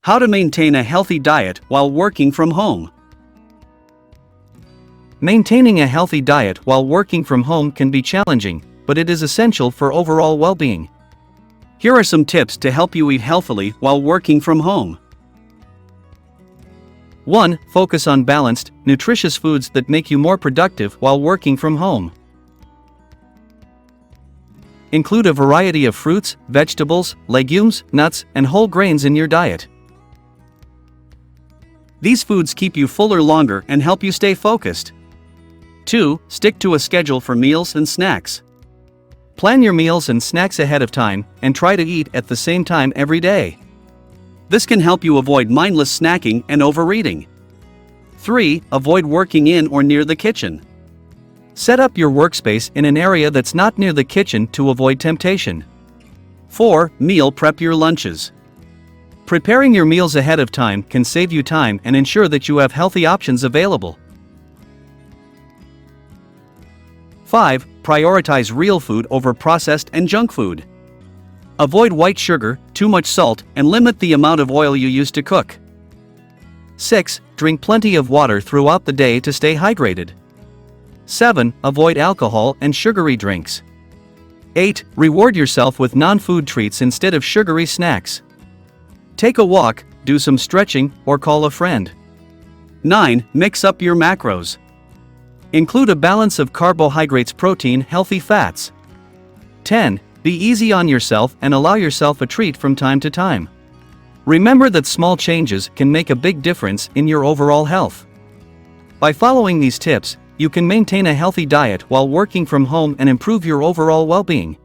How to maintain a healthy diet while working from home. Maintaining a healthy diet while working from home can be challenging, but it is essential for overall well-being. Here are some tips to help you eat healthily while working from home. 1. Focus on balanced, nutritious foods that make you more productive while working from home. Include a variety of fruits, vegetables, legumes, nuts, and whole grains in your diet. These foods keep you fuller longer and help you stay focused. 2. Stick to a schedule for meals and snacks. Plan your meals and snacks ahead of time, and try to eat at the same time every day. This can help you avoid mindless snacking and overeating. 3. Avoid working in or near the kitchen. Set up your workspace in an area that's not near the kitchen to avoid temptation. 4. Meal prep your lunches. Preparing your meals ahead of time can save you time and ensure that you have healthy options available. 5. Prioritize real food over processed and junk food. Avoid white sugar, too much salt, and limit the amount of oil you use to cook. 6. Drink plenty of water throughout the day to stay hydrated. 7. Avoid alcohol and sugary drinks. 8. Reward yourself with non-food treats instead of sugary snacks. Take a walk, do some stretching, or call a friend. 9. Mix up your macros. Include a balance of carbohydrates, protein, healthy fats. 10. Be easy on yourself and allow yourself a treat from time to time. Remember that small changes can make a big difference in your overall health. By following these tips, you can maintain a healthy diet while working from home and improve your overall well-being.